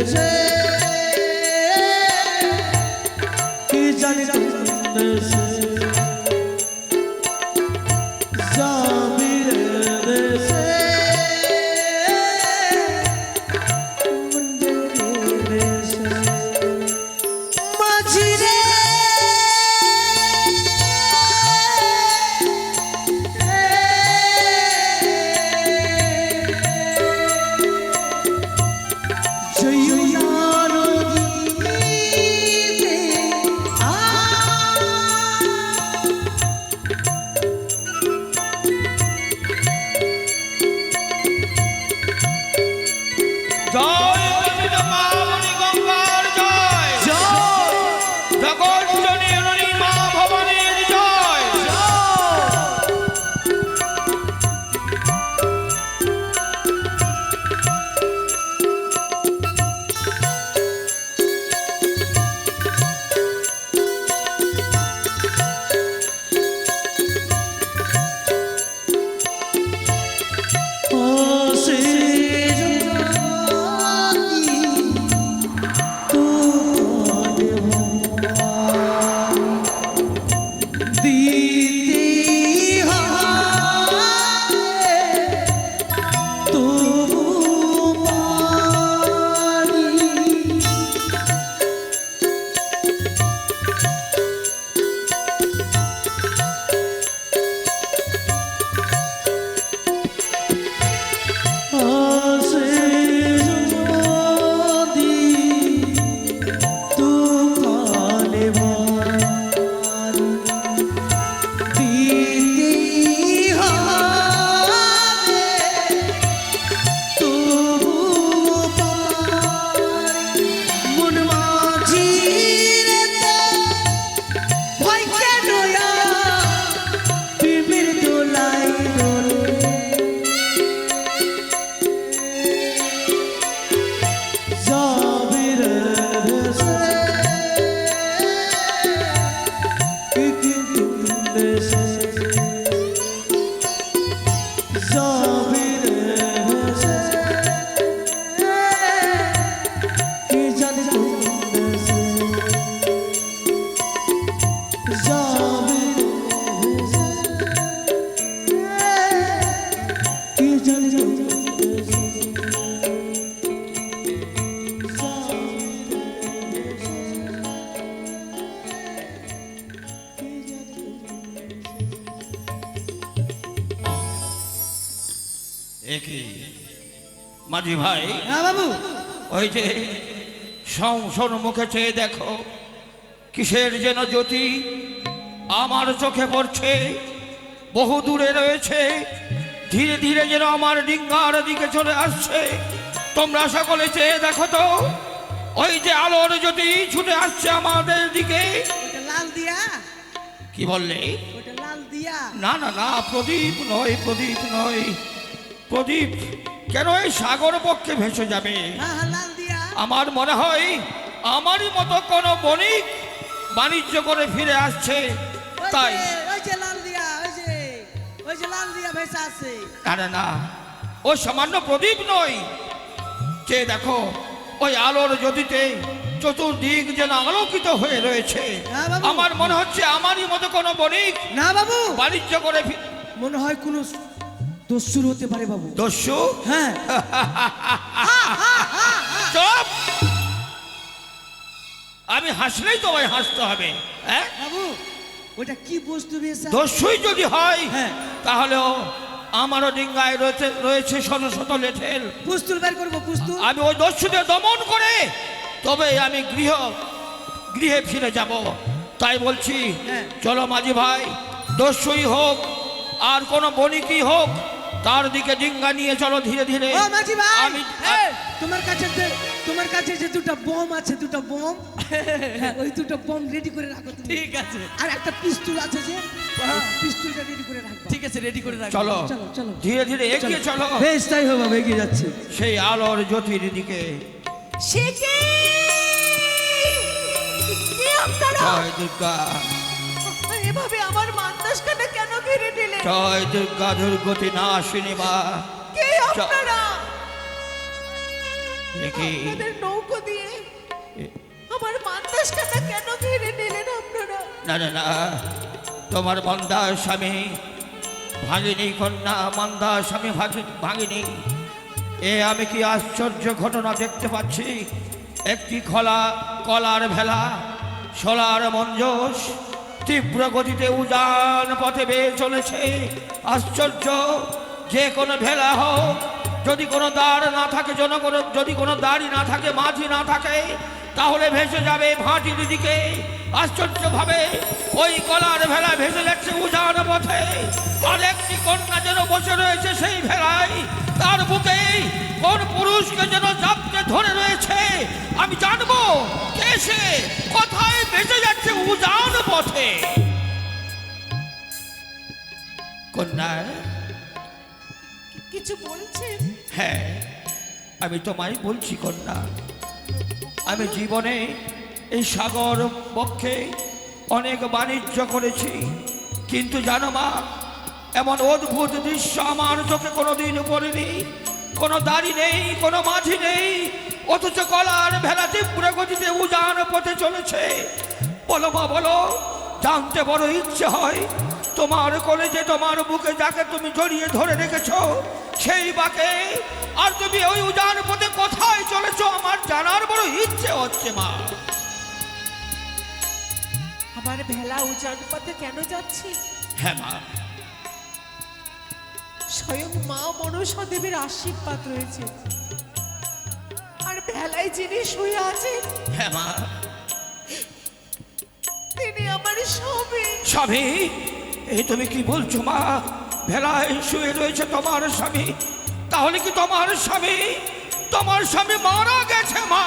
দেশে কি জানি কোন দেশে যাবি রে দেশে মাঝি রে মাঝি ভাই, হ্যাঁ বাবু, ওই যে সংসার মুখে চেয়ে দেখো, কিসের যেন জ্যোতি আমার চোখে পড়ছে, বহু দূরে রয়েছে, ধীরে ধীরে যেন আমার ডিঙ্গার দিকে চলে আসছে। তোমরা সকলে চেয়ে দেখো তো, ওই যে আলোর জ্যোতি ছুটে আসছে আমাদের দিকে। লাল দিয়া? কি বললে? লাল দিয়া? না না না, প্রদীপ নয়, প্রদীপ নয়। প্রদীপ কেন এই সাগর পক্ষে ভেসে যাবে? আমার মনে হয় আমারই মতো কোন বণিক বাণিজ্য করে ফিরে আসছে, তাই। না না, ও সামান্য প্রদীপ নয়। যে দেখো, ওই আলোর জ্যোতিতে চতুর্দিক যেন আলোকিত হয়ে রয়েছে। আমার মনে হচ্ছে আমারই মতো কোন বণিক না বাবু বাণিজ্য করে মনে হয় কোন দস্যুর হতে পারে বাবু। দস্যু? হ্যাঁ। চুপ! আমি হাসলেই তোমায় হাসতে হবে। হ্যাঁ বাবু, ওটা কি বস্তু? দস্যুই যদি হয়, হ্যাঁ, তাহলেও আমারও ডিঙ্গায় রয়েছে শত শত লেঠেল। পুস্তুল বের করবো, পুস্তুল। আমি ওই দস্যুদের দমন করে তবে আমি গৃহে ফিরে যাব। তাই বলছি, চলো মাঝি ভাই, দস্যুই হোক আর কোন বণিকই হোক, তার দিকে ডিঙ্গা নিয়ে চলো ধীরে ধীরে। আমি তোমার কাছে যে দুটো বোম আছে, দুটো বোম, ওই দুটো বোম রেডি করে রাখো। ঠিক আছে। আর একটা পিস্তল আছে, যে পিস্তলটা রেডি করে রাখো। ঠিক আছে, রেডি করে রাখো। চলো চলো, ধীরে ধীরে এগিয়ে চলো। বেশ, তাই হবে, এগিয়ে যাচ্ছে সেই আলোর জ্যোতির দিকে। জয় দুর্গা। এভাবে আমার মানদাসখানা কেন ঘিরে দিলে? জয় দুর্গা দুর্গতি নাশিনী মা। কে আপনারা? দেখি আপনাদের নৌকো দিয়ে আমার মান্দাসখানা কেন ঘিরে নিলেন আপনারা? না না না, তোমার মন্দা স্বামী ভাগিনী কন্যা, মন্দা স্বামী ভাগিনী। এ আমি কি আশ্চর্য ঘটনা দেখতে পাচ্ছি! একটি কলার ভেলা, সোলার মঞ্জস তীব্র গতিতে উজান পথে বেয়ে চলেছে। আশ্চর্য! যে কোনো ভেলা হোক, যদি কোনো দাঁড় না থাকে, যদি কোনো দাড়ি না থাকে, মাঝি না থাকে, তাহলে ভেসে যাবে ভাটির দিকে। আশ্চর্যভাবে ওই কলার ভেলা ভেসে যাচ্ছে উজান পথে, আর একটি কন্যা যেন বসে রয়েছে সেই ভেলায়। তার বুকে কোন পুরুষকে যেন জাপটে ধরে রয়েছে। আমি জানবো কে সে, কোথায় ভেসে যাচ্ছে উজান পথে। কন্যা, কিছু বলছেন? হ্যাঁ, আমি তোমায় বলছি কন্যা। আমি জীবনে এই সাগর পক্ষে অনেক বাণিজ্য করেছি, কিন্তু জানো মা, এমন অদ্ভুত দৃশ্য আমার চোখে কোনোদিন পড়েনি। কোনো দাড়ি নেই, কোনো মাঝি নেই, অথচ কলার ভেলা তীব্র গতিতে উজান পথে চলেছে। বলো মা, বলো, জানতে বড় ইচ্ছে হয়। তোমার কলেজে, তোমার বুকে যাকে তুমি জড়িয়ে ধরে রেখেছ সেই বাকে, আর তুমি ওই উজান পথে কোথায় চলেছ আমার জানার বড় ইচ্ছে হচ্ছে মা। আমার ভেলা উজান পথে কেন যাচ্ছে? হ্যাঁ মা, স্বয়ং মা মনসা দেবীর আশীর্বাদ রয়েছে। আর ভেলায় যিনি শুয়ে আছেন হ্যাঁ মা, তিনি আমার স্বামী। স্বামী? এই তুমি কি বলছো মা? ভেলায় শুয়ে রয়েছে তোমার স্বামী? তাহলে কি তোমার স্বামী, তোমার স্বামী মারা গেছে মা?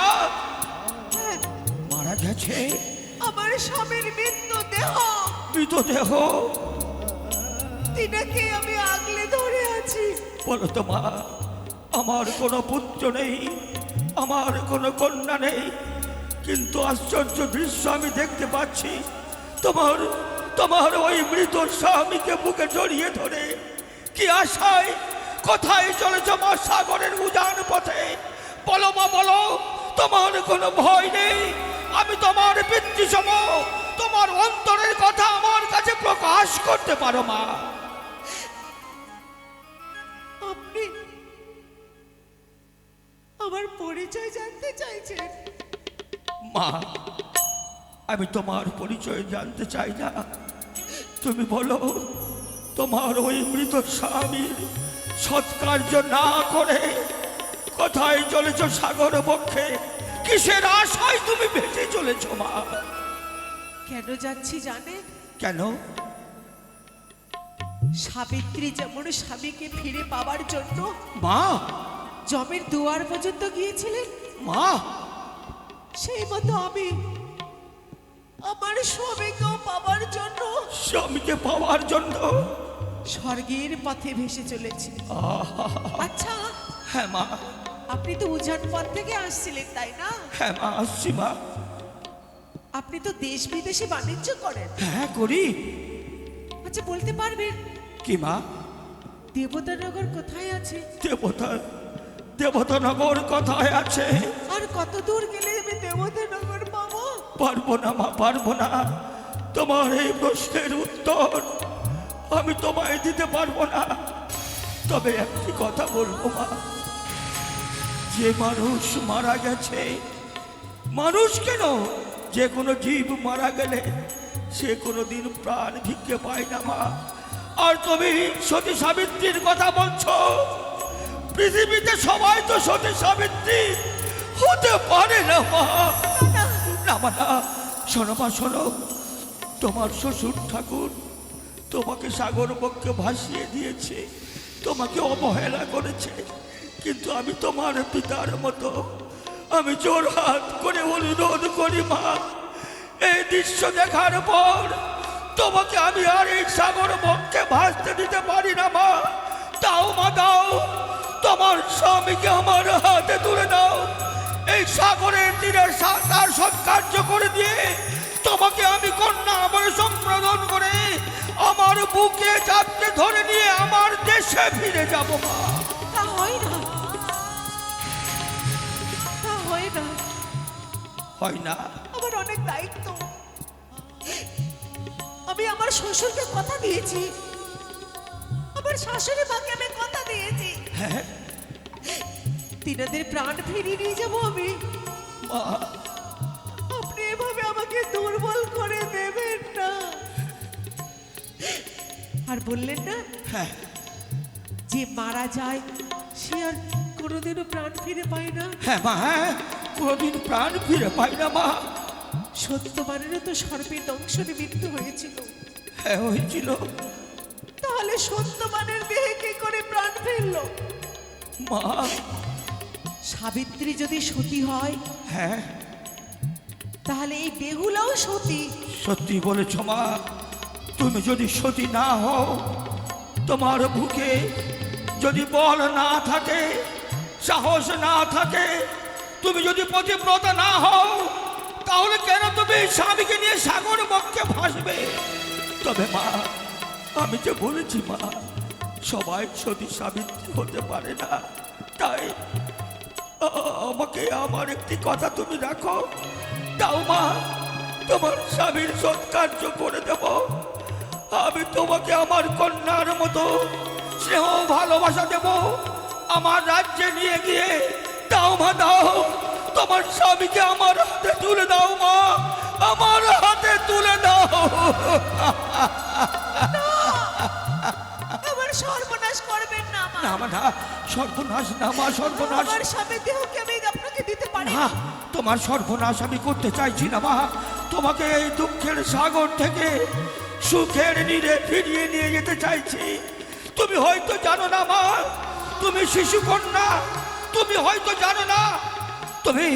হ্যাঁ, মারা গেছে? আমার স্বামীর মৃতদেহ, মৃতদেহ? তিনাকে আমি আগলে ধরে আছি। বলো তো মা, আমার কোনো পুত্র নেই, আমার কোনো কন্যা নেই, কিন্তু আশ্চর্য দৃশ্য আমি দেখতে পাচ্ছি। তোমার ওই মৃত স্বামীকে বুকে জড়িয়ে ধরে কি আশায় কোথায় চলেছ মা সাগরের উজান পথে? বলো মা, বলো, তোমার কোনো ভয় নেই? আমি তোমার পিতৃসম, তোমার অন্তরের কথা আমার কাছে প্রকাশ করতে পারো মা। আপনি আমার পরিচয় জানতে চাইছেন? মা, আমি তোমার পরিচয় জানতে চাই না। তুমি বলো, তোমার ওই মৃত স্বামীর সৎকার্য না করে কোথায় চলেছ সাগর বক্ষে? কিসের আশায় তুমি ভেসে চলেছ মা? কেন যাচ্ছি জানেন? কেন? সাবিত্রী যেমন স্বামীকে ফিরে পাওয়ার জন্য মা, জমের দুয়ার পর্যন্ত গিয়েছিলেন, মা, সেই মতো আমি আমার স্বামীকেও পাওয়ার জন্য স্বামীকে পাওয়ার জন্য স্বর্গের পথে ভেসে চলেছি। আচ্ছা, হ্যাঁ মা, আপনি তো উজান পথ থেকে আসছিলেন, তাই না? হ্যাঁ মা, আসছি মা। আপনি তো দেশ বিদেশে বাণিজ্য করেন। হ্যাঁ, করি। আচ্ছা, বলতে পারবেন কি মা? দেবতানগর কোথায় আছে? দেবতানগর কোথায় আছে? আর কত দূর গেলে আমি দেবতানগর পাবো? পারবো না মা, পারবো না। তোমার এই প্রশ্নের উত্তর আমি তোমায় দিতে পারবো না। তবে একটি কথা বলবো মা, যে মানুষ মারা গেছে, মানুষ কেন, যে কোনো জীব মারা গেলে সে কোনোদিন প্রাণ ভিক্ষে পায় না মা। আর তুমি সতী সাবিত্রীর কথা বলছো, পৃথিবীতে সবাই তো সতী সাবিত্রী হতে পারে না মা। না মা, না, শোনো মা, শোনো। তোমার শ্বশুর ঠাকুর তোমাকে সাগর পক্ষে ভাসিয়ে দিয়েছে, তোমাকে অবহেলা করেছে, কিন্তু আমি তোমার পিতার মতো আমি জোর হাত করে অনুরোধ করি মা, এই দৃশ্য দেখার পর তোমাকে আমি আর এই সাগর পক্ষে ভাসতে দিতে পারি না মা। দাও মা, দাও, তোমার স্বামীকে আমার হাতে তুলে দাও। এই সাগরের তীরে তার সৎকার্য করে দিয়ে তোমাকে আমি কন্যা আমার সম্প্রদান করে আমার বুকে চাপতে ধরে নিয়ে আমার দেশে ফিরে যাব মা। তা হয় না। হয় না। আমার অনেক দায়িত্ব। আমি আমার শ্বশুরকে কথা দিয়েছি, আমার শাশুড়ি মাকে আমি কথা দিয়েছি, হ্যাঁ তিনাদের প্রাণ ফিরিয়ে নিয়ে যাবো আমি। মা, আপনি এভাবে আমাকে দুর্বল করে দেবেন না। আর বললেন না হ্যাঁ যে মারা যায় সে আর কোনোদিনও প্রাণ ফিরে পায় না। হ্যাঁ মা, হ্যাঁ কোনোদিন প্রাণ ফিরে পাই না মা। সত্যবানেরও তো সর্পের দংশনে মৃত্যু হয়েছিল, হ্যাঁ হয়েছিল। তাহলে সত্যবানের দেহে কি করে প্রাণ ফিরলো? মা, সাবিত্রী যদি সতী হয় হ্যাঁ তাহলে এই বেহুলাও সতী। সত্যি বলেছ মা। তুমি যদি সতী না হও, তোমার বুকে যদি বল না থাকে, সাহস না থাকে, তুমি যদি পতিব্রতা না হও, তাহলে কেন তুমি স্বামীকে নিয়ে সাগর বক্ষে ভাসবে? তবে মা, আমি যে বলেছি মা, সবাই সতী সাবিত্রী হতে পারে না। তাই আমাকে আমার একটি কথা তুমি রাখো, দাও মা, তোমার স্বামীর সৎকার্য করে দেব। আমি তোমাকে আমার কন্যার মতো স্নেহ ভালোবাসা দেব। আমার রাজ্যে নিয়ে গিয়ে দাও মা, দাও, তোমার স্বামীকে আমার হাতে তুলে দাও মা, আমার হাতে তুলে দাও। আমার সর্বনাশ করবেন না মা। না মা, না, সর্বনাশ না মা, সর্বনাশ আমার স্বামীর দেহকে আমি আপনাকে দিতে পারি না। তোমার সর্বনাশ আমি করতে চাইছি না মা। তোমাকে এই দুঃখের সাগর থেকে সুখের নীড়ে ফিরিয়ে নিয়ে যেতে চাইছি। তুমি হয়তো জানো না মা, তুমি শিশু কন্যা, তুমি হয়তো জানো না, তুমি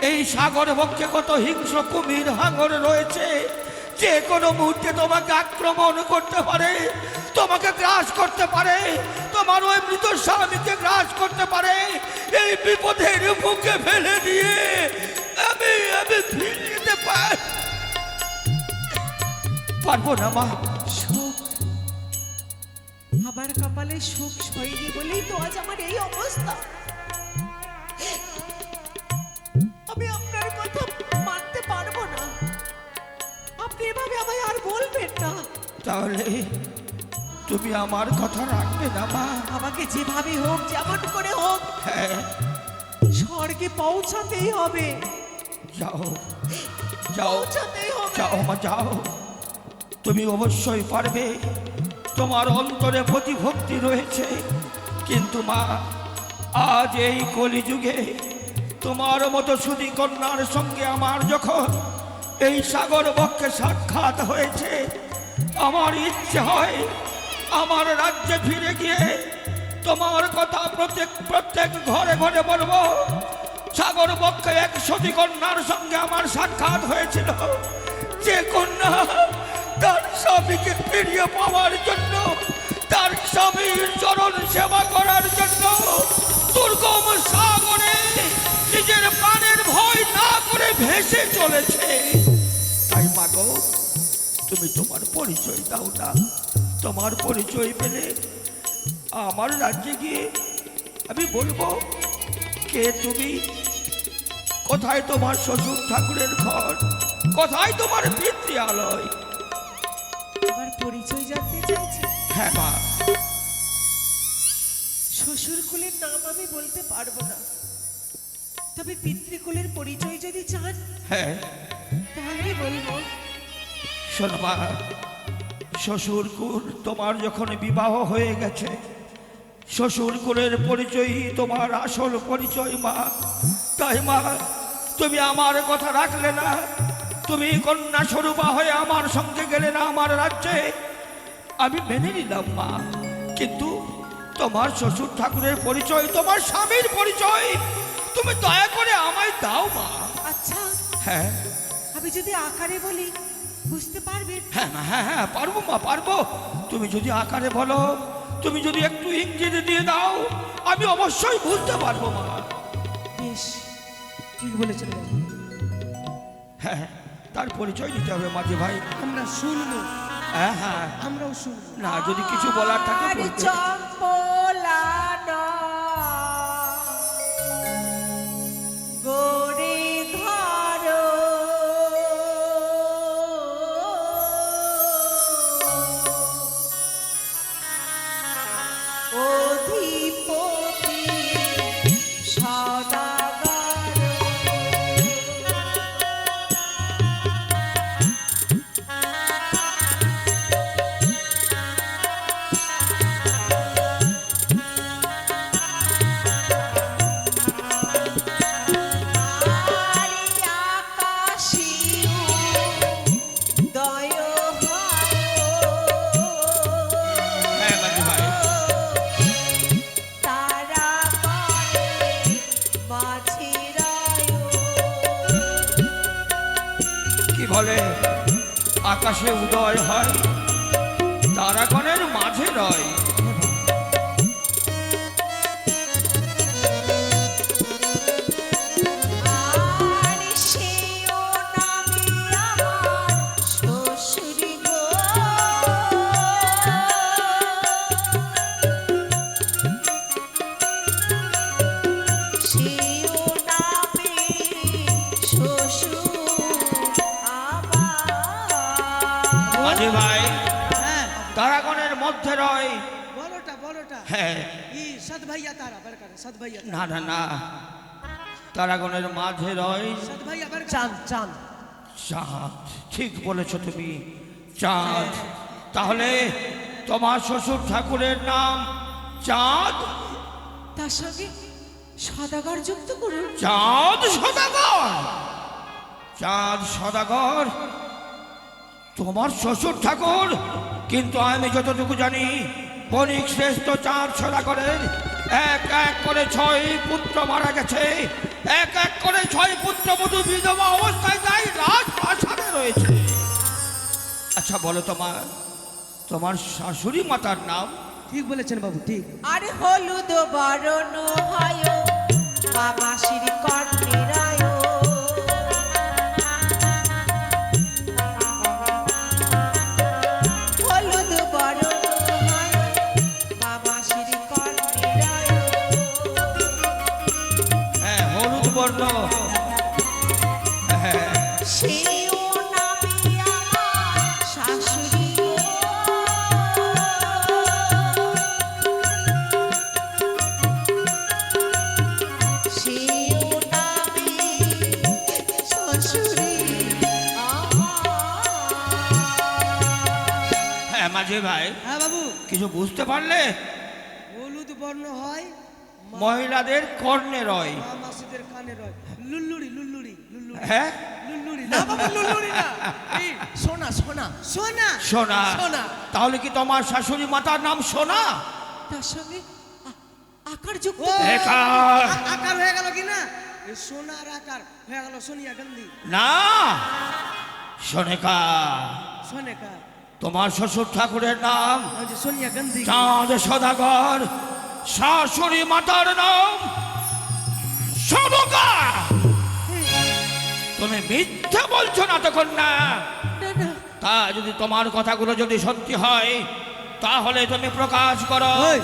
এই সাগর বক্ষে কত হিংস্র কুমির হাঙর রয়েছে, যে কোনো মুহূর্তে তোমাকে আক্রমণ করতে পারে, তোমাকে গ্রাস করতে পারে, তোমার ওই মৃত স্বামীকে গ্রাস করতে পারে। এই বিপদের মুখে ফেলে দিয়ে আমি ফিরে যেতে পারবো না মা। সুখ, আমার কপালে সুখ সইনি বলেই তো আজ আমার এই অবস্থা। আমি আপনার কথা মানতে পারবো না। আপনি এভাবে আমায় আর বলবেন না। তাহলে তুমি আমার কথা রাখবে না মা? আমাকে যেভাবে হোক, যেমন করে হোক, হ্যাঁ, স্বর্গে পৌঁছাতেই হবে। যাও যাও পৌঁছাতেই হবে। যাও মা, যাও, তুমি অবশ্যই পারবে। তোমার অন্তরে প্রতিভক্তি রয়েছে। কিন্তু মা, আজ এই কলিযুগে তোমার মতো সুধী কন্যার সঙ্গে আমার যখন এই সাগর বক্ষে সাক্ষাৎ হয়েছে, আমার ইচ্ছে হয় আমার রাজ্যে ফিরে গিয়ে তোমার কথা প্রত্যেক ঘরে ঘরে বলবো। সাগর বক্ষে এক সতী কন্যার সঙ্গে আমার সাক্ষাৎ হয়েছিল, যে কন্যা তার স্বামীকে ফিরিয়ে পাওয়ার জন্য, তার স্বামীর চরণ সেবা করার জন্য দুর্গম সাগরে নিজের প্রাণের ভয় না করে ভেসে চলেছে। তাই মাগো, তুমি তোমার পরিচয় দাও না। তোমার পরিচয় পেলে আমার রাজ্যে গিয়ে আমি বলবো কে তুমি, কোথায় তোমার শ্বশুর ঠাকুরের ঘর, কোথায় তোমার পিতৃালয়। আমার পরিচয় জানতে চাইছি? হ্যাঁ মা। শ্বশুর কুলের নাম আমি বলতে পারবো না, তবে পিতৃকুলের পরিচয় যদি চান হ্যাঁ, তাহলে বলবো। শোনো মা, শ্বশুর কুল তোমার যখন বিবাহ হয়ে গেছে, শ্বশুর কুলের পরিচয়ই তোমার আসল পরিচয় মা। তাই মা, তুমি আমার কথা রাখলে না। তুমি কন্যা স্বরূপা হয়ে আমার সঙ্গে গেলে না আমার রাজ্যে, আমি মেনে নিলাম মা। কিন্তু তোমার শ্বশুর ঠাকুরের পরিচয়, তোমার স্বামীর পরিচয় তুমি দয়া করে আমায় দাও মা। আচ্ছা, হ্যাঁ আমি যদি আকারে বলি বুঝতে পারবেন? হ্যাঁ মা, হ্যাঁ হ্যাঁ পারবো মা, পারবো। তুমি যদি আকারে বলো, তুমি যদি একটু ইংরেজি দিয়ে দাও, আমি অবশ্যই বুঝতে পারবো মা। বেশ, ঠিক বলেছেন বাবু। হ্যাঁ, তার পরিচয় দিতে হবে মাঝে ভাই। আমরা শুনবো, হ্যাঁ হ্যাঁ, আমরাও শুনবো। না যদি কিছু বলার থাকে আর বলবে। চম্পলানা গড়ে ধরো মাঝে রয় কি বলে আকাশে উদয় হয় তারাগণের মাঝে রয়। আর সেও নামে আমার শ্বশুর গো সেও নামে শ্বশুর আমার মাঝে ভাই হ্যাঁ তারাগণের মধ্যে রয়। বড়টা হ্যাঁ ই সদ ভাইয়া তারা বরকার সদ ভাইয়া না না না তারাগণের মাঝে রয় সদ ভাইয়া বরকার চাঁদ চাঁদ চাঁদ। ঠিক বলেছ তুমি, চাঁদ। তাহলে তোমার শ্বশুর ঠাকুরের নাম চাঁদ? তার সঙ্গে সদাগর যুক্ত করুন। চাঁদ সদাগর? চাঁদ সদাগর তোমার শ্বশুর ঠাকুর? কিন্তু আমি যতটুকু জানি বণিক শ্রেষ্ঠ চাঁদ সদাগরের এক এক করে 6 পুত্র মারা গেছে। এক এক করে 6 পুত্রবধূ বিধবা অবস্থায় তাই রাজপ্রাসাদে রয়েছে। আচ্ছা বলো তোমার শাশুড়ি মাতার নাম? ঠিক বলেছেন বাবু, ঠিক। আরে হলুদ বরণ হয় বাবা শ্রী কর্ণেরায় হলুদ বরণ হয় বাবা শ্রী কর্ণেরায় হ্যাঁ হলুদ বর্ণ। হ্যাঁ সেও নামে আমার শাশুড়ি গো। সেও নামে শ্বশুরি হ্যাঁ মাঝে ভাই হ্যাঁ বাবু, কিছু বুঝতে পারলে? হলুদ বর্ণ হয় মহিলাদের কর্ণে রয়। মা মাসিদের কানে রয়। লুল্লুড়ি লুল্লুড়ি লুল্লুড়ি হ্যাঁ লুল্লুড়ি না বাবা লুলুরি না এই সোনা সোনা সোনা। সোনা। সোনা। তাহলে কি তোমার শাশুড়ি মাতার নাম সোনা? তার সঙ্গে আকার যুক্ত ও, বেকার। আকার হয়ে গেল কি না? এই সোনার আকার হয়ে গেল সোনিয়া গান্ধী। না সোনেকা, সোনেকা তোমার শ্বশুর ঠাকুরের নাম ওই যে সোনিয়া গান্ধী। চাঁদ সদাগর, শাশুড়ি মাতার নাম সনকা। তুমি মিথ্যা বলছো না তখন না? না না তা যদি তোমার কথাগুলো যদি সত্যি হয় তাহলে তুমি প্রকাশ করো। ওই।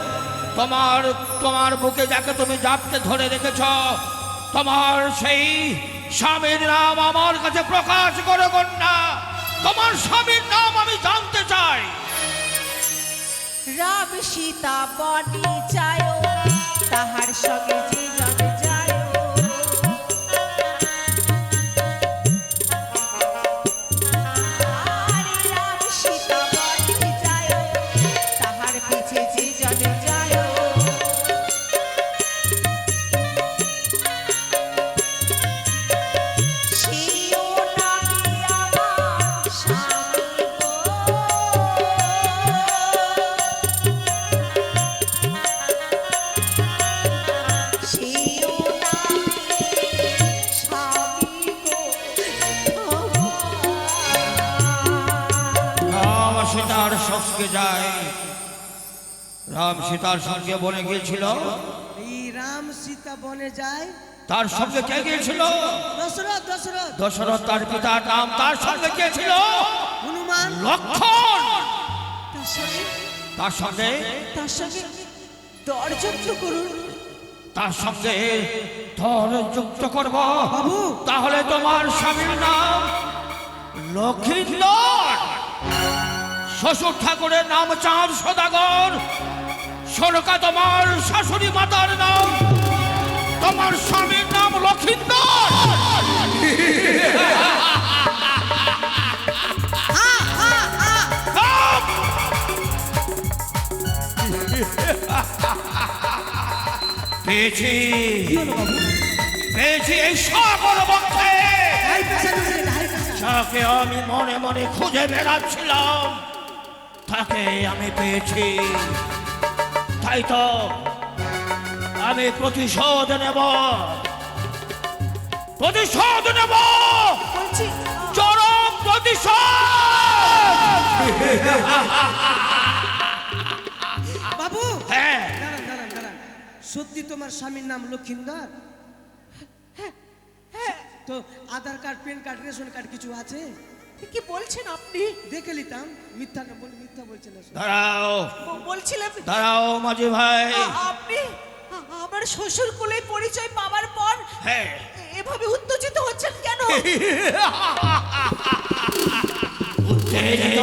তোমার বুকে যাকে তুমি জাপটে ধরে রেখেছ তোমার সেই স্বামীর নাম আমার কাছে প্রকাশ করো কন্যা। তোমার স্বামীর নাম আমি জানতে চাই। রাম সীতা বনি যায় তাহার সঙ্গে যে জন যায় আরে রাম সীতা বনি যায় তাহার পিছে যে জন যায় সেও নামে আমার স্বামী গো। সেও নামে স্বামী গো রাম সীতার সঙ্গে যায়। রাম সীতার সঙ্গে বনে গিয়েছিল। এই রাম সীতা বনে যায়। তার সঙ্গে কে গিয়েছিল? দশরথ দশরথ দশরথ তার পিতার নাম। তার সঙ্গে কে ছিল? হনুমান। লক্ষণ। তার সঙ্গে তার সঙ্গে দরযুক্ত করুন। তার সঙ্গে ধর যুক্ত করব। বাবু। তাহলে তোমার স্বামীর নাম লক্ষিন্দর, শ্বশুর ঠাকুরের নাম চাঁদ সদাগর, সনকা তোমার শাশুড়ি মাতার নাম, তোমার স্বামীর নাম লক্ষিন্দর। পেয়েছি পেয়েছি এই সকল বক্ষে হাই প্রেসার হয়েছে, হাই প্রেসার। যাকে আমি মনে মনে খুঁজে বেড়াচ্ছিলাম তাকে আমি পেয়েছি। তাই তো আমি প্রতিশোধ নেব। প্রতিশোধ নেব, বলছি চরম প্রতিশোধ। বাবু হ্যাঁ, দাঁড়ান দাঁড়ান দাঁড়ান, সত্যি তোমার স্বামীর নাম লক্ষিন্দর? হ্যাঁ, তো Aadhaar card, PAN card, ration card কিছু আছে? কি বলছেন আপনি? দেখে নিতাম। মিথ্যা মিথ্যা বলছেন না। দাঁড়াও বলছিলাম দাঁড়াও মাঝি ভাই। আপনি আমার শ্বশুর কোলে পরিচয় পাওয়ার পর হ্যাঁ, এভাবে উত্তেজিত হচ্ছেন কেন? উত্তেজিত,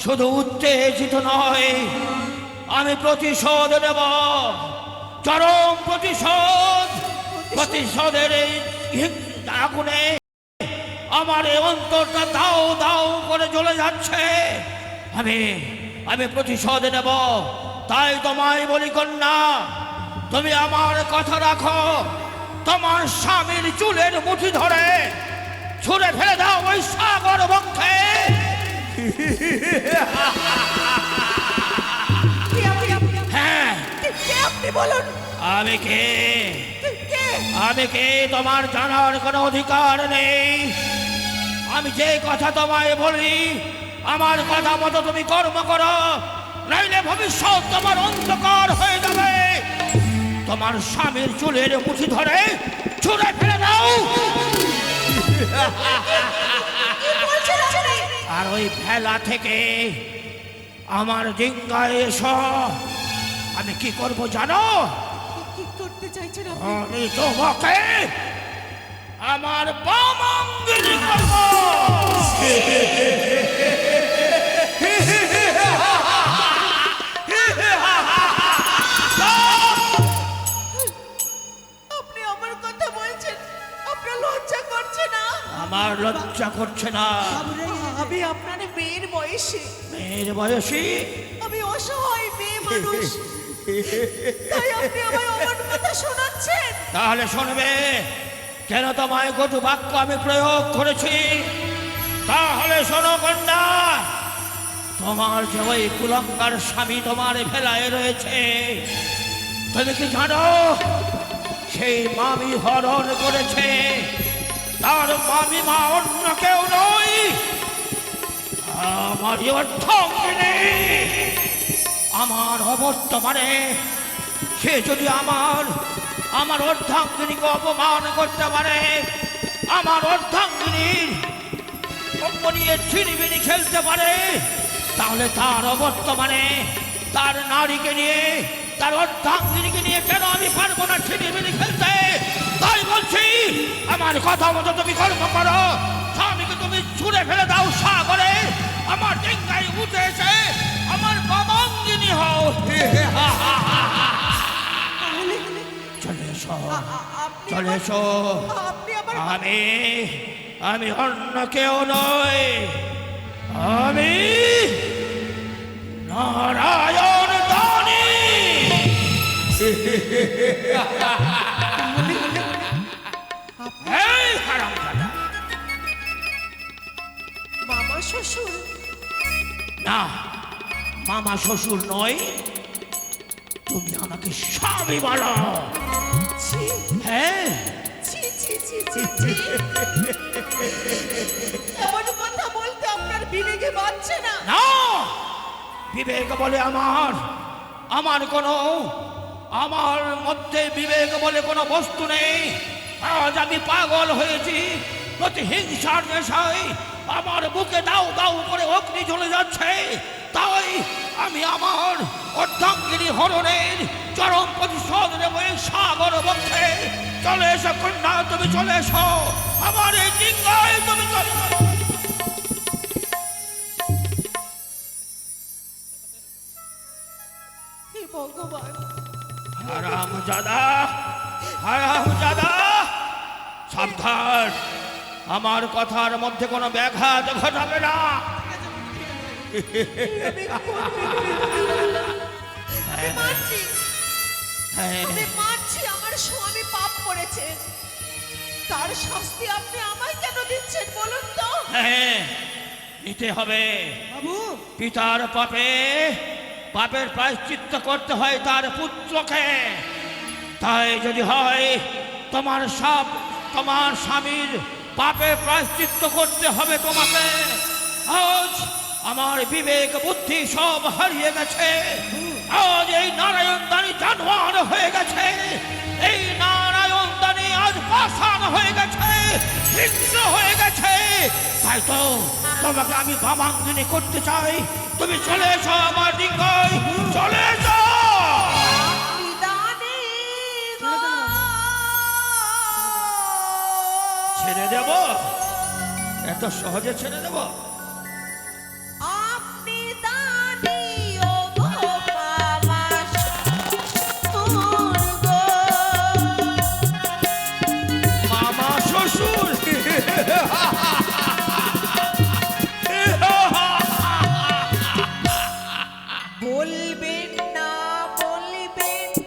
শুধু উত্তেজিত নয়, আমি প্রতিশোধ নেব, চরম প্রতিশোধ। প্রতিশোধের এই আগুনে আমার এই অন্তরটা দাও দাও করে জ্বলে যাচ্ছে। আমি প্রতিশোধ নেব। তাই তোমায় বলি কন্যা, তুমি আমার কথা রাখো। তোমার স্বামীর চুলের মুঠি ধরে ছুঁড়ে ফেলে দাও ওই সাগর বক্ষে। হ্যাঁ, কে আপনি বলুন? আমি কে? কে? আমি কে তোমার জানার কোনো অধিকার নেই। আমি যে কথা তোমায় বলি, আমার কথা মতো তুমি কর্ম করো, নাইলে ভবিষ্যৎ তোমার অন্ধকার হয়ে যাবে। তোমার স্বামীর চুলের মুঠি ধরে ছুঁড়ে ফেলে দাও। আর ওই ফেলা থেকে আমার ডিঙ্গায় এসো। আমি কি করব জানো? কি করতে চাইছেন আপনি? আমি তোমাকে আমার বামাঙ্গিনী করব। আপনি আমার কথা বলছেন, আপনার লজ্জা করছে না? আমার লজ্জা করছে না। আমি আপনার মেয়ের বয়সে, মেয়ের বয়সী আমি অসহায় মেয়ে মানুষ, তাই আপনি আমায় অমন কথা শোনাচ্ছেন? তাহলে শুনবে কেন তোমায় কটু বাক্য আমি প্রয়োগ করেছি। তাহলে শোনো কন্যা, তোমার যে ওই কুলঙ্গার স্বামী তোমার ভেলায় রয়েছে, তুমি কি জানো সেই মামি হরণ করেছে? তার মামি মা অন্য কেউ নয়, আমারই অর্ধাঙ্গিনী। আমার অবর্তমানে সে যদি আমার অর্ধাঙ্গিনীকে অপমান করতে পারে, আমার অর্ধাঙ্গিনীর অঙ্গ নিয়ে ছিনিমিনি খেলতে পারে, তাহলে তার অবর্তমানে তার নারীকে নিয়ে, তার অর্ধাঙ্গিনীকে নিয়ে কেন আমি পারবো না ছিনিমিনি খেলতে? তাই বলছি, আমার কথা মতো তুমি কর্ম করো। স্বামীকে তুমি ছুঁড়ে ফেলে দাও সাগরে, আমার ডিঙ্গায় উঠে এসে আমার বামাঙ্গিনী হও। চলে এসো, আপনি চলে এসো। আপনি আমার আমি অন্য কেউ নই, আমি নারায়ণ দানি। এই হারামজাদা, মামা শ্বশুর? না, মামা শ্বশুর নয়, তুমি আমাকে স্বামী বলো। ছি হ্যাঁ, ছি ছি ছি ছি ছি। এমন কথা বলতে আপনার বিবেকে বাঁচছে না? না, বিবেক বলে আমার মধ্যে বিবেক বলে কোনো বস্তু নেই। আজ আমি পাগল হয়েছি প্রতিহিংসার নেশায়, আমার বুকে দাউ দাউ করে অগ্নি জ্বলে যাচ্ছে। তাই আমি আমার অর্ধাঙ্গিনী হরণের চরম প্রতিশোধ নেব এই সাগর বক্ষে। চলে এসো কন্যা, তুমি চলে এসো আমার এই ডিঙ্গায়, তুমি চলে এসো। হে ভগবান, হারামজাদা, সাবধান, আমার কথার মধ্যে কোনো ব্যাঘাত ঘটাবে না। আমি মানছি, হ্যাঁ, আমি মানছি আমার স্বামী পাপ করেছে, তার শাস্তি আপনি আমায় কেন দিচ্ছেন বলুন তো? হ্যাঁ, নিতে হবে। বাবু পিতার পাপের প্রায়শ্চিত্ত করতে হয় তার পুত্রকে। তাই যদি হয় তোমার তোমার স্বামীর পাপে প্রায়শ্চিত্ত করতে হবে তোমাকে। আজ আমার বিবেক বুদ্ধি সব হারিয়ে গেছে। আজ এই নারায়ণ দানি জানোয়ার হয়ে গেছে। এই নারায়ণ দানি আজ পাষাণ হয়ে গেছে, হিংস্র হয়ে গেছে। তাই তো তোমাকে আমি বামাঙ্গিনী করতে চাই। তুমি চলে এসো আমার ডিঙ্গায়, চলে এসো। ছেড়ে দেব? এত সহজে ছেড়ে দেব? মামা শ্বশুর বলবেন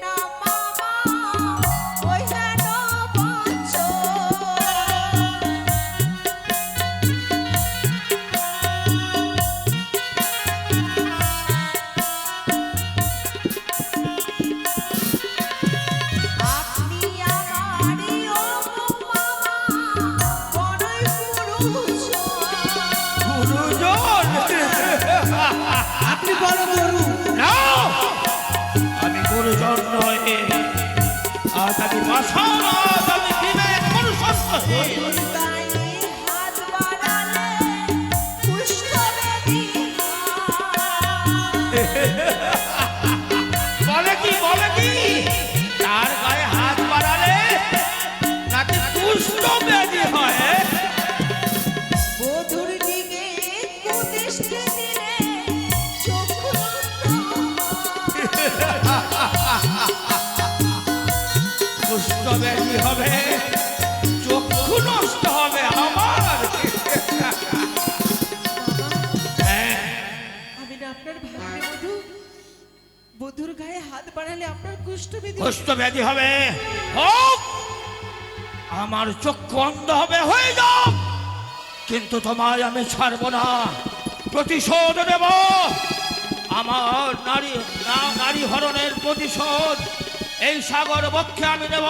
না মামা, ওই যেন আপনি আমারই ও মামা, বড়ই গুরুজন। আপনি বড় গরু। না, আমি গুরুজন নয়, আজ আমি পাষাণ, আজ আমি বিবেক মনুষ্যত্বহীন। গায়ে হাত বাড়ালে কুষ্ঠব্যাধি বলে কি তার গায়ে হাত বাড়ালে নাকি কুষ্ঠ ব্যাধি হয়? বধুর দিকে কুদৃষ্টি দিলে চক্ষু কুষ্ঠ ব্যাধি হবে, চক্ষু নষ্ট হবে আমার। হ্যাঁ, আমি না আপনার ভাগ্নে বধূ, বধুর গায়ে হাত বাড়ালে আপনার কুষ্ঠব্যাধি কুষ্ঠ ব্যাধি হবে, হোক। আমার চক্ষু অন্ধ হবে, হয়ে যাক, কিন্তু তোমায় আমি ছাড়ব না। প্রতিশোধ নেব, আমার নারী হরণের প্রতিশোধ এই সাগর বক্ষে আমি নেব।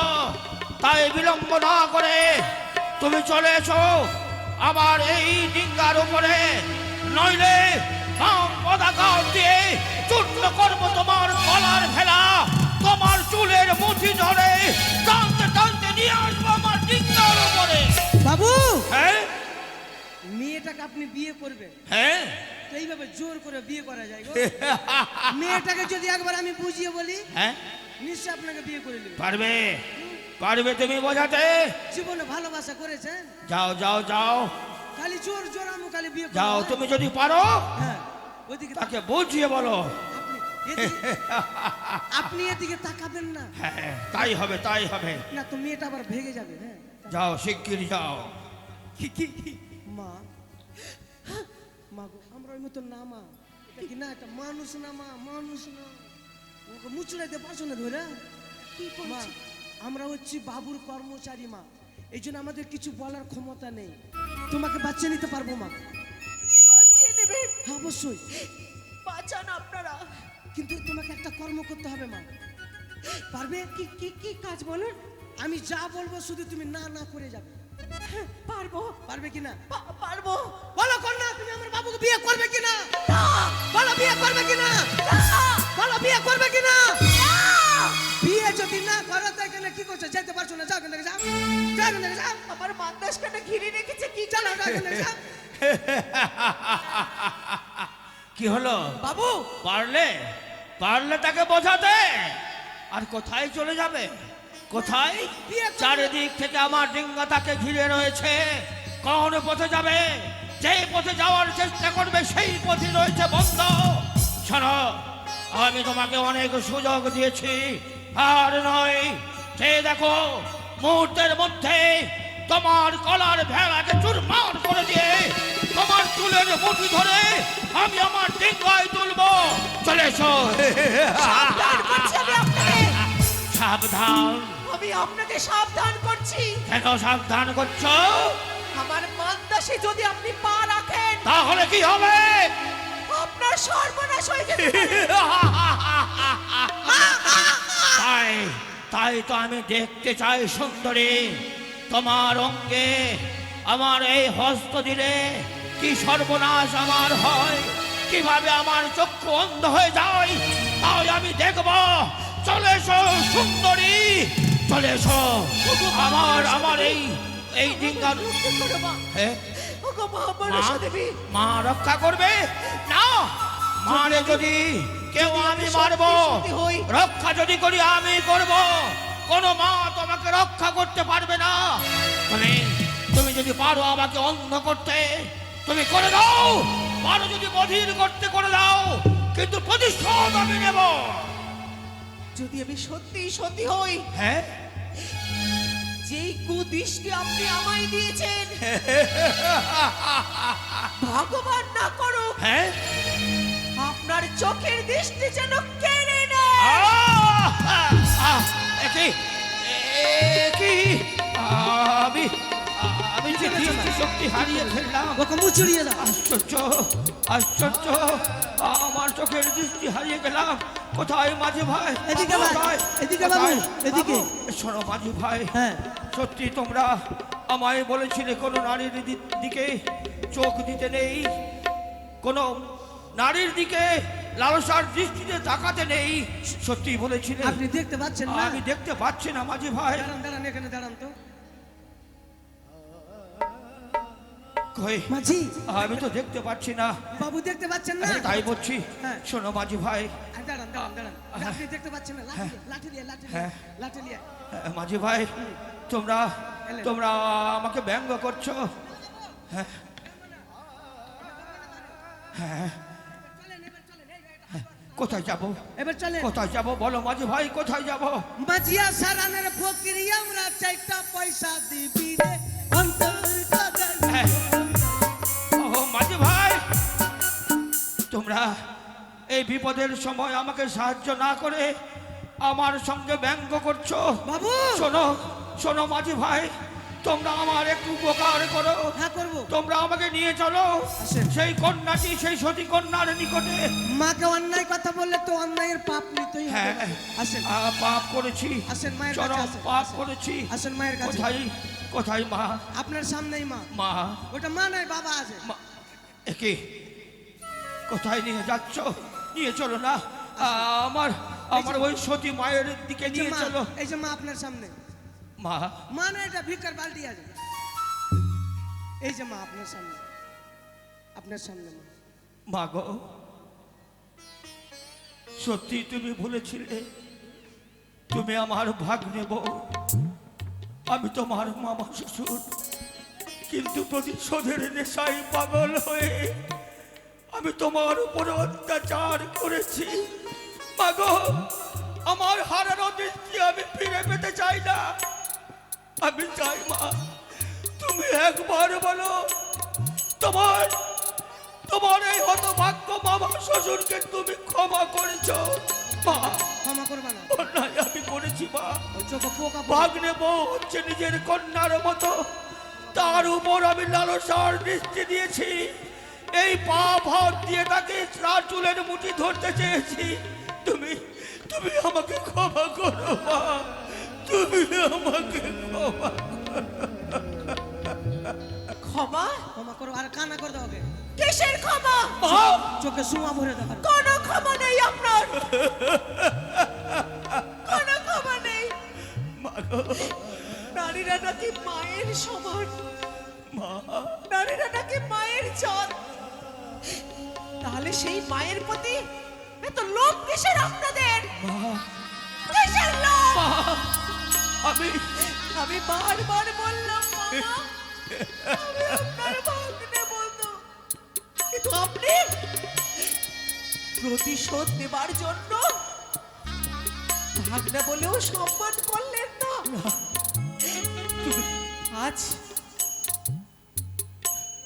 তাই বিলম্ব না করে তুমি চলে এসো আমার এই ডিঙ্গার উপরে, নইলে বাম পতাকা দিয়ে চূর্ণ করবো তোমার গলার ভেলা, তোমার চুলের মুঠি ধরে টানতে টানতে নিয়ে আসবো আমার ডিঙ্গার উপরে। বাবু, হ্যাঁ মেয়েটাকে আপনি বিয়ে করবেন, হ্যাঁ তো এইভাবে জোর করে বিয়ে করা যায় গো? মেয়েটাকে যদি একবার আমি বুঝিয়ে বলি, হ্যাঁ, নিশ্চয় আপনাকে বিয়ে করে নেবে। পারবে তুমি বোঝাতে? জীবনে ভালোবাসা করেছেন? যাও যাও যাও খালি জোর জোর আমি খালি বিয়ে যাও, করবো। তুমি যদি পারো হ্যাঁ, ওইদিকে তাকে বুঝিয়ে বলো। আপনি এদিকে তাকাবেন না। হ্যাঁ, তাই হবে তাই হবে। না তো মেয়েটা আবার ভেগে যাবে। হ্যাঁ, যাও শিগগির যাও। মা, মা গো, আমরা ওই মতো না মা, এটা কি না, এটা মানুষ না মা, মানুষ না। ওকে মুচড়াইতে পারছো না ধরে? মা, আমরা হচ্ছি বাবুর কর্মচারী মা, এই জন্য আমাদের কিছু বলার ক্ষমতা নেই। তোমাকে বাঁচিয়ে নিতে পারবো মা। বাঁচিয়ে নেবেন? হ্যাঁ, অবশ্যই, বাঁচান আপনারা। কিন্তু তোমাকে একটা কর্ম করতে হবে মা। পারবে? কি কি কি কাজ বলুন? আমি যা বলবো শুধু তুমি না না করে যাবে। পারবো, পারবে কিনা? পারবো। বলো কন্যা, তুমি আমার বাবুকে বিয়ে করবে কিনা? না, বলো বিয়ে করবে কিনা? বলো বিয়ে করবে কিনা? বিয়ে যদি না করো তো এখানে কি করছো? যেতে পারছো না, যাও এখান থেকে, যাও, যাও এখান থেকে, যাও। আমার মান্দাসখানে ঘিরে রেখেছে কি? চলো, যাও এখান থেকে, যাও। কি হলো বাবু, পারলে তাকে বোঝাতে। আর কোথায় চলে যাবে? কোথায়? বিয়ে করবে। চারিদিক থেকে আমার ডিঙ্গা তাকে ঘিরে রয়েছে। কোন পথে যাবে? যে পথে যাওয়ার চেষ্টা করবে সেই পথে রয়েছে বন্ধ। শোনো, আমি তোমাকে অনেক সুযোগ দিয়েছি, আর নয়। সে দেখো, মুহূর্তের মধ্যে তোমার কলার ভেড়াকে চুরমার করে দিয়ে তোমার চুলের মুঠি ধরে আমি আমার ডিঙ্গায় তুলবো। চলে এসো। সাবধান করছি আমি আপনাকে। সাবধান? আমি আপনাকে সাবধান করছি। কেন সাবধান করছো? আমার মান্দাসে যদি আপনি পা রাখেন তাহলে কি হবে? আপনার সর্বনাশ হয়ে যাবে। তাই তো আমি দেখতে চাই সুন্দরী, তোমার অঙ্গে আমার এই হস্ত দিলে কি সর্বনাশ আমার হয়, কিভাবে আমার চক্ষু অন্ধ হয়ে যায়, তাই আমি দেখব। চলে এসো সুন্দরী, চলে এসো। আমার এই ডিঙ্গার হ্যাঁ ওগো মা মনসা দেবী, মা রক্ষা করবে না। মারে যদি কেউ আমি মারবো, রক্ষা যদি করি আমি করব। কোন মা তোমাকে রক্ষা করতে পারবে না। তুমি যদি পারো আমাকে অন্ধ করতে, তুমি করে দাও। পারো যদি বধির করতে করে দাও, কিন্তু প্রতিশোধ আমি নেব। যদি আমি সত্যি সত্যি হই, হ্যাঁ, যেই কুদৃষ্টি আপনি আমায় দিয়েছেন, ভগবান না করুক হ্যাঁ, আপনার চোখের দৃষ্টি যেন কেড়ে নেয়। আমি যে দৃষ্টি শক্তি হারিয়ে ফেললাম। ওকে মুচড়িয়ে দাও। আশ্চর্য, আশ্চর্য, আমার চোখের দৃষ্টি হারিয়ে গেলাম। কোথায় মাঝি ভাই? এদিকে ভাই, এদিকে বাবু, এদিকে শোনো মাঝি ভাই, হ্যাঁ সত্যি তোমরা আমায় বলেছিলে কোনো নারীর দিকে চোখ দিতে নেই, কোনো নারীর দিকে লালসার দৃষ্টিতে তাকাতে নেই। সত্যি বলেছিলে। আপনি দেখতে পাচ্ছেন না? আমি দেখতে পাচ্ছি না মাঝি ভাই। দাঁড়ান দাঁড়ান, এখানে দাঁড়ান তো। কই মাঝি, আমি তো দেখতে পাচ্ছি না। বাবু দেখতে পাচ্ছেন না? তাই বলছি। হ্যাঁ। শোনো মাঝি ভাই, দাঁড়ান দাঁড়ান দাঁড়ান, আপনি দেখতে পাচ্ছেন না? লাঠি দিয়ে লাঠি দিয়ে হ্যাঁ। লাঠি দিয়ে। মাঝি ভাই, তোমরা আমাকে ব্যঙ্গ করছো। হ্যাঁ হ্যাঁ, চলেন এবার চলেন, কোথায় যাব? এবার চলেন। কোথায় যাব বলো মাঝি ভাই, কোথায় যাব? মাঝিয়া সারানের ফকিরি আমরা চাইটা পয়সা দিবি রে অন্তর কাদালি। হ্যাঁ। ও মাঝি ভাই, তোমরা এই বিপদের সময় আমাকে সাহায্য না করে আমার সঙ্গে ব্যঙ্গ করছো। বাবু, শোনো শোনো মাঝি ভাই, তোমরা আমার একটু উপকার করো। হ্যাঁ করব। তোমরা আমাকে নিয়ে চলো আসেন। সেই কন্যাটি, সেই সতী কন্যার নিকটে। মাকে অন্যায় কথা বললে তো অন্যায়ের পাপ নিতেই হবে। হ্যাঁ, আসেন পাপ করেছি, আসেন, মায়ের কাছে চরম আসেন, পাপ আসেন। করেছি। আসেন মায়ের কাছে। কোথায় কোথায় মা? আপনার সামনেই মা। মা, ওটা মা নয়, বাবা আছে। একে কোথায় নিয়ে যাচ্ছ? নিয়ে চলো না, আমার ওই সতী মায়ের দিকে এই যে নিয়ে মা, চলো। এই যে মা আপনার সামনে। মা, মা না, এটা ভিক্ষার বালতি আছে। এই যে মা আপনার সামনে, আপনার সামনে মা। মা গো, সত্যি তুমি বলেছিলে তুমি আমার ভাগ নেব। আমি তোমার মামা শ্বশুর, কিন্তু প্রতিশোধের নেশায় পাগল হয়ে আমি তোমার উপর অত্যাচার করেছি। মা গো, আমার হারানো দৃষ্টি আমি ফিরে পেতে চাই না। আমি চাই মা, তুমি একবার বলো তোমার এই হতভাগ্য মামা শ্বশুরকে তুমি ক্ষমা করেছ। মা, ক্ষমা করবা না। অন্যায় আমি করেছি মা। ওই চোখে পোকা ভাগ নেব হচ্ছে নিজের কন্যার মতো, তার উপর আমি লালসার দৃষ্টি দিয়েছি। এই পা ভাব দিয়ে তাকে তার চুলের মুঠি ধরতে চেয়েছি। তুমি আমাকে ক্ষমা করো মা, তুমি আমাকে ক্ষমা। ক্ষমা? ক্ষমা করো আর কান্না করে দাও ওকে। কিসের ক্ষমা? মা, চোখে সুমা ভরে দাও। কোনো ক্ষমা নেই আপনার, কোনো ক্ষমা নেই। মা গো, নারীরা নাকি মায়ের সমান, মা, নারীরা নাকি মায়ের জাত। তাহলে সেই মায়ের প্রতি এত লোভ কিসের আপনাদের? মা, কিসের লোভ? মা, আমি বারবার বললাম মামা, আমি আপনার ভাগ্নে বন্ধু, কিন্তু আপনি প্রতিশোধ নেবার জন্য ভাগ্নে বলেও সম্মান করলেন না। আজ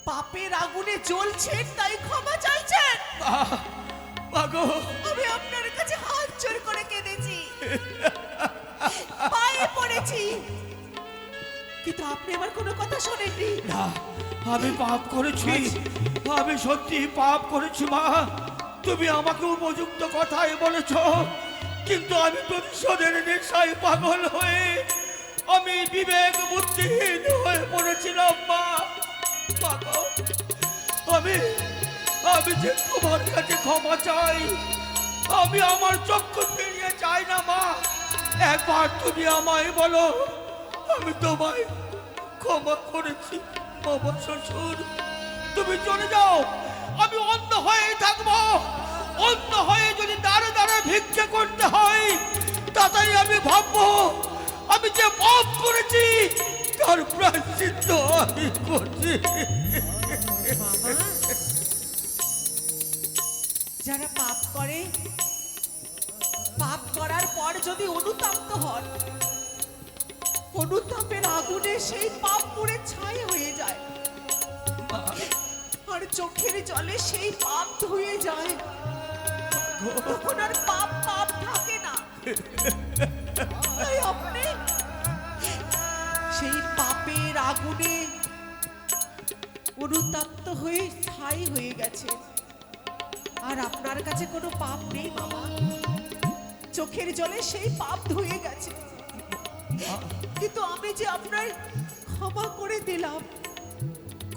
পাপের আগুনে জ্বলছেন তাই ক্ষমা চাইছেন। মা গো, আমি আপনার কাছে হাত জোর করে কেঁদেছি, পায়ে পড়েছি, কিন্তু আপনি আমার কোনো কথা শোনেননি। না, আমি পাপ করেছি, আমি সত্যি পাপ করেছি মা। তুমি আমাকে উপযুক্ত কথাই বলেছ, কিন্তু আমি প্রতিশোধের নেশায় পাগল হয়ে আমি বিবেক বুদ্ধিহীন হয়ে পড়েছিলাম মা। মা গো, আমি আমি যে তোমার কাছে ক্ষমা চাই, আমি আমার চক্ষু ফিরিয়ে চাই না মা। একবার তুমি আমায় বলো, আমি তোমায় ক্ষমা করেছি। বাবা শ্বশুর, তুমি চলে যাও, আমি অন্ধ হয়ে থাকবো। অন্ধ হয়ে যদি দাঁড়ে দাঁড়ে ভিক্ষা করতে হয়, তাতেই আমি ভাববো আমি যে পাপ করেছি তার প্রায়শ্চিত্ত আমি করছি। মামা, যারা পাপ করে, পাপ করার পর যদি অনুতপ্ত হন, অনুতাপের আগুনে সেই পাপ পুড়ে ছাই হয়ে যায়, আর চোখের জলে সেই পাপ ধুয়ে যায়। তখন আর পাপ পাপ থাকে না। তাই আপনি সেই পাপের আগুনে অনুতপ্ত হয়ে ছাই হয়ে গেছে, আর আপনার কাছে কোনো পাপ নেই মামা। চোখের জলে সেই পাপ ধুয়ে গেছে, কিন্তু আমি যে আপনার ক্ষমা করে দিলাম,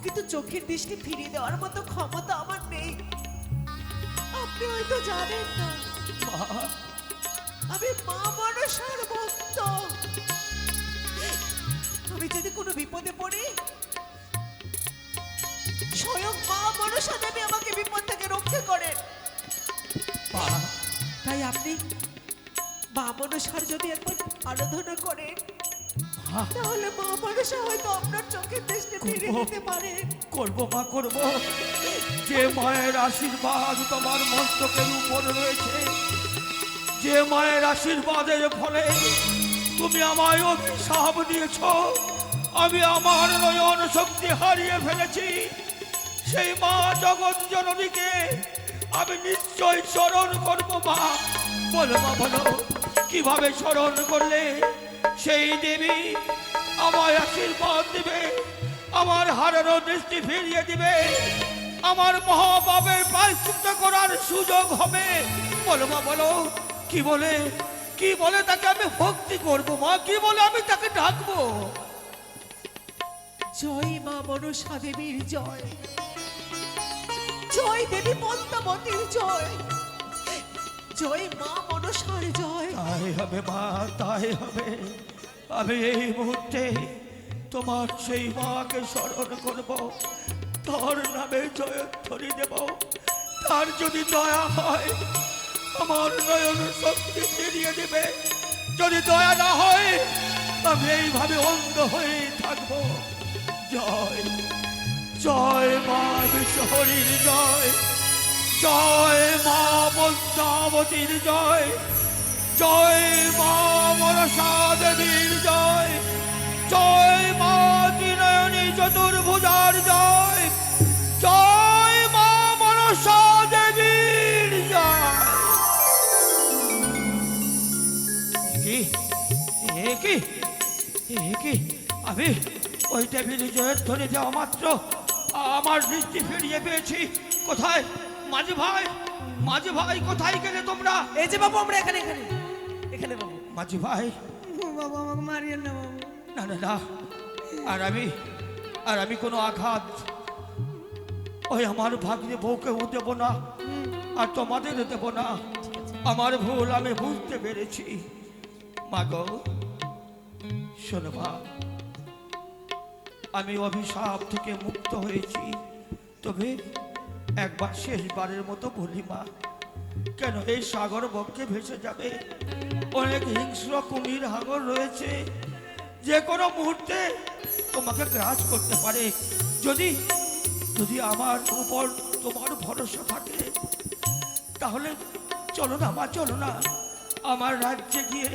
কিন্তু চোখের দৃষ্টি ফিরিয়ে দেওয়ার মতো ক্ষমতা আমার নেই। আপনি হয়তো জানেন না, আমি মা মনসার ভক্ত। আমি যদি কোনো বিপদে পড়ি, স্বয়ং মা মনসা দেবী আমাকে বিপদ থেকে রক্ষা করেন। তাই আপনি মা মনসার যদি একবার আরাধনা করেন, তাহলে মা মনসা হয়তো আপনার চোখের দৃষ্টি ফিরিয়ে দিতে পারেন। করবো মা, করবো। যে মায়ের আশীর্বাদ তোমার মস্তকের উপর রয়েছে, যে মায়ের আশীর্বাদের ফলে তুমি আমায় অভিশাপ দিয়েছ, আমি আমার নয়ন শক্তি হারিয়ে ফেলেছি, সেই মা জগৎ জননীকে আমি নিশ্চয় স্মরণ করবো মা। বলো মা, বলো কিভাবে স্মরণ করলে সেই দেবী আমায় আশীর্বাদ দিবে, আমার হারানো দৃষ্টি ফিরিয়ে দিবে, আমার মহাপাপের প্রায়শ্চিত্ত করার সুযোগ হবে? বলো মা, বলো কি বলে তাকে আমি ভক্তি করবো মা, কি বলে আমি তাকে ডাকবো? জয় মা মনসা দেবীর জয়, জয় দেবী পদ্মাবতীর জয়, জয় মা মনসার জয়। তাই হবে মা, তাই হবে। আমি এই মুহূর্তে তোমার সেই মাকে স্মরণ করব, তার নামে জয়ধ্বনি দেব। তার যদি দয়া হয় আমার নয়ন শক্তি ফিরিয়ে দেবে, যদি দয়া না হয় আমি এইভাবে অন্ধ হয়ে থাকবো। জয় জয় মা বিশ্বহরীর জয়, জয় মা পদ্মাবতীর জয়, জয় মা মনসা দেবীর জয়, জয় মা ত্রিনয়নী চতুর্ভুজার জয়, জয় মা মনসা দেবীর জয়। আমি ওই দেবীর জয়ের ধ্বনি দেওয়া মাত্র আমার দৃষ্টি ফিরিয়ে পেয়েছি। কোথায় মাঝি ভাই, মাঝি ভাই কোথায় গেলে তোমরা? এই যে বাবু, আমরা এখানে এখানে এখানে বাবু। মাঝি ভাই, বাবু আমাকে মারিয়েন না বাবু। না না না, আর আমি কোনো আঘাত ওই আমার ভাগ্নে বউকেও দেব না, আর তোমাদের দেব না। আমার ভুল আমি বুঝতে পেরেছি। মা গো, শোনো মা, আমি অভিশাপ থেকে মুক্ত হয়েছি, তবে একবার শেষবারের মতো বলি মা, কেন এই সাগর বক্ষে ভেসে যাবে? অনেক হিংস্র কুমির হাঙর রয়েছে, যে কোনো মুহূর্তে তোমাকে গ্রাস করতে পারে। যদি যদি আমার উপর তোমার ভরসা থাকে, তাহলে চলো না মা, চলো না, আমার রাজ্যে গিয়ে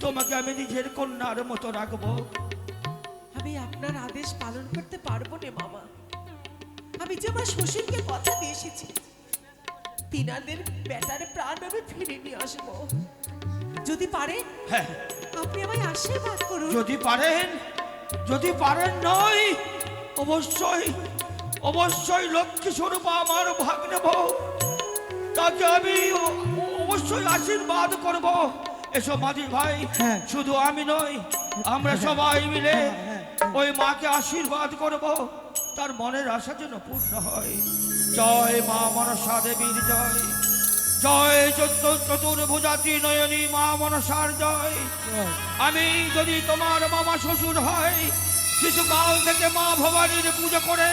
তোমাকে আমি নিজের কন্যার মতো রাখবো। আমি আপনার আদেশ পালন করতে পারবো না মামা। আমি যে আমার শ্বশুরকে কথা দিয়ে এসেছি, তিনাদের বেটার প্রাণ আমি ফিরে নিয়ে আসবো। যদি পারে হ্যাঁ, আপনি আমায় আশীর্বাদ করুন। যদি পারেন নয়, অবশ্যই লক্ষ্মী স্বরূপ আমার ভাগ্নে বউ, তাকে আমি অবশ্যই আশীর্বাদ করব। এসো মাঝি ভাই, হ্যাঁ। শুধু আমি নই, আমরা সবাই মিলে ওই মাকে আশীর্বাদ করব, তার মনের আশা যেন পূর্ণ হয়। জয় মা মনসা দেবীর জয়, জয় চতুর্ভুজা ত্রিনয়নী মা মনসার জয়। আমি যদি তোমার মামা শ্বশুর হয়, শিশুকাল থেকে মা ভবানীর পুজো করে